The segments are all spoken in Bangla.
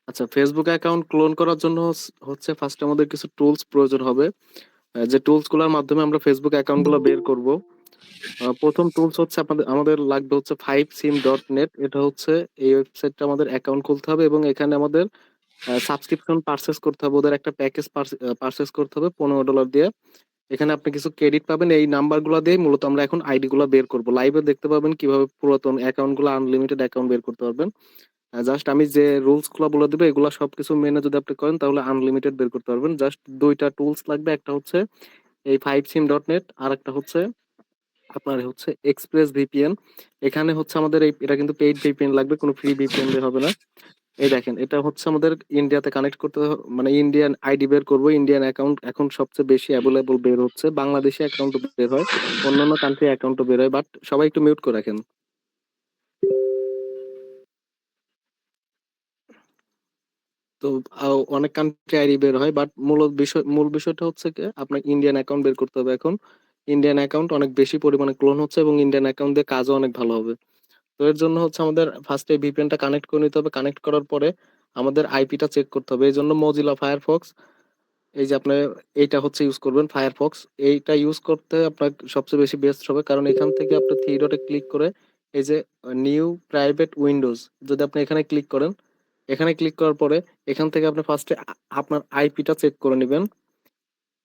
আচ্ছা, ফেসবুক অ্যাকাউন্ট ক্লোন করার জন্য হচ্ছে ফার্স্ট আমাদের কিছু টুলস প্রয়োজন হবে। যে টুলস গুলোর মাধ্যমে আমরা ফেসবুক অ্যাকাউন্ট গুলো বের করব। প্রথম টুলস হচ্ছে আমাদের লাগবে হচ্ছে 5sim.net। এটা হচ্ছে এই ওয়েবসাইটটা আমাদের অ্যাকাউন্ট খুলতে হবে এবং এখানে আমাদের সাবস্ক্রিপশন পারচেস করতে হবে, ওদের একটা প্যাকেজ পারচেস করতে হবে $15 দিয়ে। এখানে আপনি কিছু ক্রেডিট পাবেন, এই নাম্বার গুলো দিয়ে মূলত আমরা এখন আইডি গুলো বের করবো। লাইভে দেখতে পাবেন কিভাবে পুরাতন অ্যাকাউন্ট গুলো, আনলিমিটেড অ্যাকাউন্ট বের করতে পারবেন। জাস্ট আমি যে রুলস গুলো বলে দিবো এগুলো সবকিছু মেনে যদি আপনি করেন তাহলে আনলিমিটেড বের করতে পারবেন। জাস্ট দুইটা টুলস লাগবে, একটা হচ্ছে এই 5sim.net, আর একটা হচ্ছে আপনার হচ্ছে এক্সপ্রেস ভিপিএন। এখানে হচ্ছে আমাদের এটা কিন্তু পেইড ভিপিএন লাগবে, কোনো ফ্রি ভিপিএন দিয়ে হবে না। এই দেখেন, এটা হচ্ছে আমাদের ইন্ডিয়াতে কানেক্ট করতে মানে ইন্ডিয়ান আইডি বের করবো। ইন্ডিয়ান অ্যাকাউন্ট এখন সবচেয়ে বেশি অ্যাভেলেবল বের হচ্ছে, বাংলাদেশি অ্যাকাউন্টও বের হয়, অন্যান্য কান্ট্রি অ্যাকাউন্টও বের হয়, বাট সবাই একটু মিউট করে রাখেন। তো অনেক কান্ট্রি আইডি বের হয়, বাট মূল বিষয়টা হচ্ছে কি আপনার ইন্ডিয়ান অ্যাকাউন্ট বের করতে হবে এখন। ইন্ডিয়ান অ্যাকাউন্ট অনেক বেশি পরিমাণে ক্লোন হচ্ছে এবং ইন্ডিয়ান অ্যাকাউন্ট দিয়ে কাজও অনেক ভালো হবে। তো এর জন্য হচ্ছে আমাদের ফার্স্টে ভিপিএনটা কানেক্ট করে নিতে হবে। কানেক্ট করার পরে আমাদের আইপিটা চেক করতে হবে। এই জন্য মজিলা ফায়ারফক্স, এই যে আপনার এইটা হচ্ছে ইউজ করবেন ফায়ারফক্স। এইটা ইউজ করতে আপনার সবচেয়ে বেশি বেস্ট হবে, কারণ এখান থেকে আপনি থ্রি ডটে ক্লিক করে এই যে নিউ প্রাইভেট উইন্ডোজ, যদি আপনি এখানে ক্লিক করেন, এখানে ক্লিক করার পরে এখান থেকে আপনি ফার্স্টে আপনার আইপিটা চেক করে নেবেন।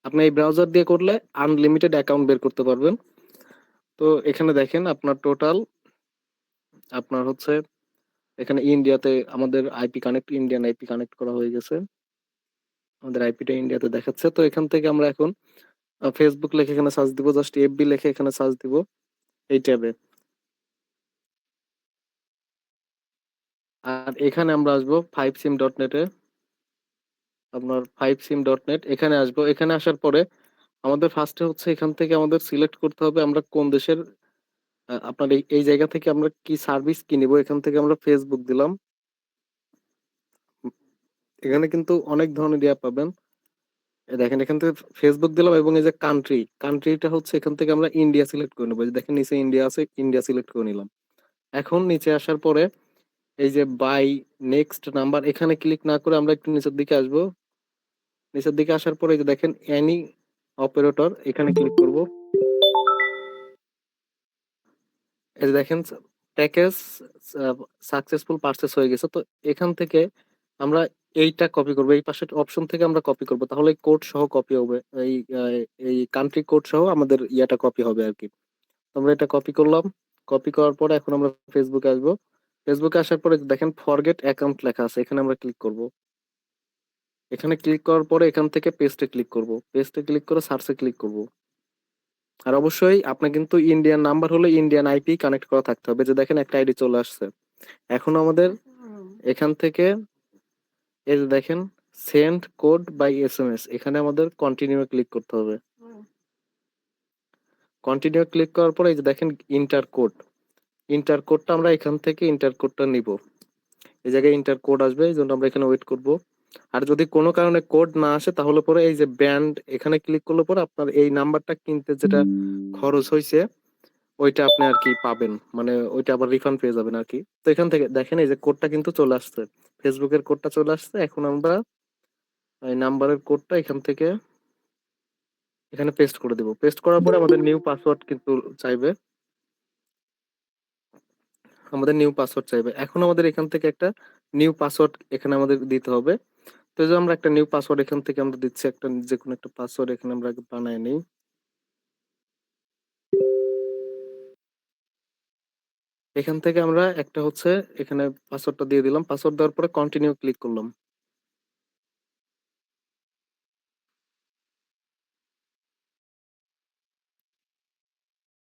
আপনি এই ব্রাউজার দিয়ে করলে আনলিমিটেড অ্যাকাউন্ট বের করতে পারবেন। তো এখানে দেখেন আপনার টোটাল, আপনার হচ্ছে এখানে ইন্ডিয়াতে আমাদের IP connect, Indian IP connect করা হয়ে গেছে। আমাদের আইপিটা ইন্ডিয়াতে দেখাচ্ছে। তো এখান থেকে আমরা এখন ফেসবুক লিখে এখানে সার্চ দিব, জাস্ট এফবি লিখে এখানে সার্চ দিব এই ট্যাবে। আর এখানে আমরা আসবো 5sim.net এ। আপনার 5sim.net এখানে আসবো। এখানে আসার পরে আমাদের ফার্স্টে হচ্ছে এখান থেকে আমাদের সিলেক্ট করতে হবে আমরা কোন দেশের। আপনার এই জায়গা থেকে আমরা কি সার্ভিস কিনবো। এখান থেকে আমরা ফেসবুক দিলাম। এখানে কিন্তু অনেক ধরনের ইয়া পাবেন। দেখেন এখান থেকে ফেসবুক দিলাম এবং এই যে কান্ট্রিটা হচ্ছে এখান থেকে আমরা ইন্ডিয়া সিলেক্ট করে নেবো। এই যে দেখেন নিচে ইন্ডিয়া আছে, ইন্ডিয়া সিলেক্ট করে নিলাম। এখন নিচে আসার পরে এই যে বাই নেক্সট নাম্বার, এখানে ক্লিক না করে আমরা একটু নিচের দিকে আসবো। নিচের দিকে আসার পরে এই যে দেখেন এনি অপারেটর, এখানে ক্লিক করব। এই যে দেখেন প্যাকেজ সাকসেসফুল পারচেস হয়ে গেছে। তো এখান থেকে আমরা এইটা কপি করবো, এই পাশের অপশন থেকে আমরা কপি করব, তাহলে কোড সহ কপি হবে। এই এই কান্ট্রি কোড সহ আমাদের ইয়াটা কপি হবে আর কি। তো আমরা এটা কপি করলাম। কপি করার পরে এখন আমরা ফেসবুকে আসবো। ফেসবুকে আসার পরে দেখেন ফরগেট অ্যাকাউন্ট লেখা আছে, এখানে আমরা ক্লিক করব। এখানে ক্লিক করার পরে এখান থেকে পেস্টে ক্লিক করব, পেস্টে ক্লিক করে সার্চে ক্লিক করব। আর অবশ্যই আপনার কিন্তু ইন্ডিয়ান নাম্বার হলে ইন্ডিয়ান আইপি কানেক্ট করা থাকতে হবে। যে দেখেন একটা আইডি চলে আসছে। এখন আমাদের এখান থেকে এই যে দেখেন সেন্ড কোড বাই এসএমএস, এখানে আমাদের কন্টিনিউ ক্লিক করতে হবে। কন্টিনিউ ক্লিক করার পরে এই যে দেখেন ইন্টার কোড, ইন্টার কোডটা আমরা এখান থেকে ইন্টার কোডটা নিব। এই জায়গায় ইন্টার কোড আসবে, এই জন্য আমরা এখানে ওয়েট করব। আর যদি কোনো কারণে কোড না আসে তাহলে পরে এই যে ব্যান্ড, এখানে ক্লিক করলে পরে আপনার এই নাম্বারটা কিনতে যেটা খরচ হয়েছে ওইটা আপনি আর কি পাবেন, মানে ওইটা আবার রিফান্ড পেয়ে যাবেন আর কি। তো এখান থেকে দেখেন এই যে কোডটা কিন্তু চলে আসছে, ফেসবুকের কোডটা চলে আসছে। এখন আমরা এই নাম্বারের কোডটা এখান থেকে এখানে পেস্ট করে দেব। পেস্ট করার পরে আমাদের নিউ পাসওয়ার্ড কিন্তু চাইবে, আমাদের নিউ পাসওয়ার্ড চাইবে। এখন আমাদের এখান থেকে একটা নিউ পাসওয়ার্ড এখানে আমাদের দিতে হবে। তো এই যে আমরা একটা নিউ পাসওয়ার্ড এখান থেকে আমরা দিচ্ছি, একটা যে কোনো একটা পাসওয়ার্ড এখানে আমরা আগে বানায় নিই। এখান থেকে আমরা একটা হচ্ছে এখানে পাসওয়ার্ডটা দিয়ে দিলাম। পাসওয়ার্ড দেওয়ার পরে কন্টিনিউ ক্লিক করলাম।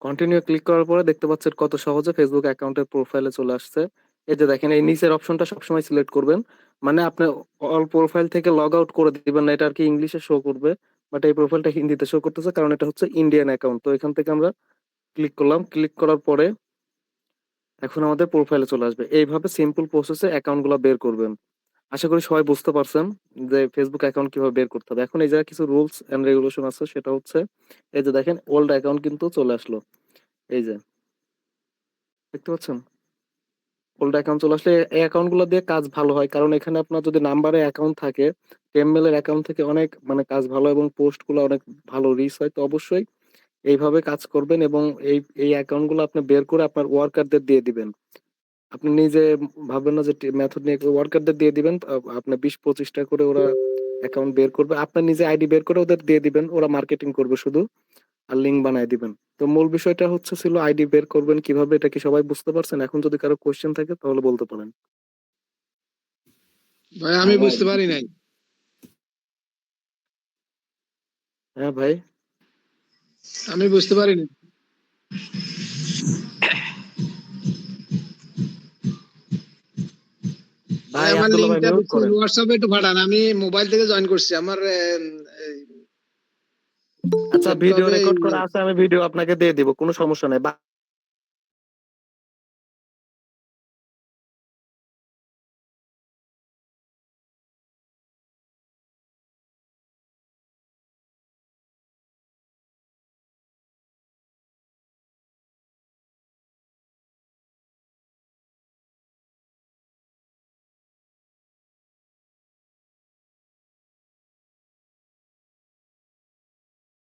কন্টিনিউ ক্লিক করার পরে দেখতে পাচ্ছেন কত সহজে ফেসবুক অ্যাকাউন্টের প্রোফাইলে চলে আসছে। এই যে দেখেন এই নিচের অপশনটা সবসময় সিলেক্ট করবেন, মানে আপনি অল প্রোফাইল থেকে লগ আউট করে দিবেন না, এটা আর কি ইংলিশে শো করবে, বাট এই প্রোফাইলটা হিন্দিতে শো করতেছে কারণ এটা হচ্ছে ইন্ডিয়ান অ্যাকাউন্ট। তো এখান থেকে আমরা ক্লিক করলাম। ক্লিক করার পরে এখন আমাদের প্রোফাইলে চলে আসবে। এইভাবে সিম্পল প্রসেসে অ্যাকাউন্ট গুলো বের করবেন। আশা করি সবাই বুঝতে পারছেন যে ফেসবুক অ্যাকাউন্ট কিভাবে বের করতে হবে। এখন এই জায়গায় কিছু রুলস এন্ড রেগুলেশন আছে, সেটা হচ্ছে এই যে দেখেন ওল্ড অ্যাকাউন্ট কিন্তু চলে আসলো। এই যে দেখতে পাচ্ছেন, ওল্ড অ্যাকাউন্ট চলে আসলে এই অ্যাকাউন্ট গুলো দিয়ে কাজ ভালো হয়, কারণ এখানে আপনার যদি নাম্বারে অ্যাকাউন্ট থাকে, 10 এর অ্যাকাউন্ট থেকে অনেক মানে কাজ ভালো এবং পোস্ট গুলো অনেক ভালো রিচ হয়। তো অবশ্যই এইভাবে কাজ করবেন এবং এই এই অ্যাকাউন্ট গুলো আপনি বের করে আপনার ওয়ার্কারদের দিয়ে দিবেন। আপনি নিজে ভাববেন না যে মেথড নিয়ে ওয়ার্কারদের দিয়ে দিবেন, আপনার 20-25টা করে ওরা অ্যাকাউন্ট বের করবে, আপনার নিজে আইডি বের করে ওদের দিয়ে দিবেন, ওরা মার্কেটিং করবে শুধু, আর লিঙ্ক বানায় দিবেন। তো মূল বিষয়টা হচ্ছে ছিল আইডি বের করবেন কিভাবে, এটা কি সবাই বুঝতে পারছেন? এখন যদি কারো কোশ্চেন থাকে তাহলে বলতে পারেন। ভাই আমি বুঝতে পারি নাই। হ্যাঁ ভাই, আমি বুঝতে পারিনি। ভাই ভাই আমার আব্দুল্লাহ ভাই লিংকটা মিউট দিচ্ছেন করেন। হোয়াটসঅ্যাপে একটু পাঠান, আমি মোবাইল থেকে জয়েন করছি, আমার আচ্ছা, ভিডিও ল্যাপটপে রেকর্ড করা আছে, আমি ভিডিও আপনাকে দিয়ে দিব, কোনো সমস্যা নাই।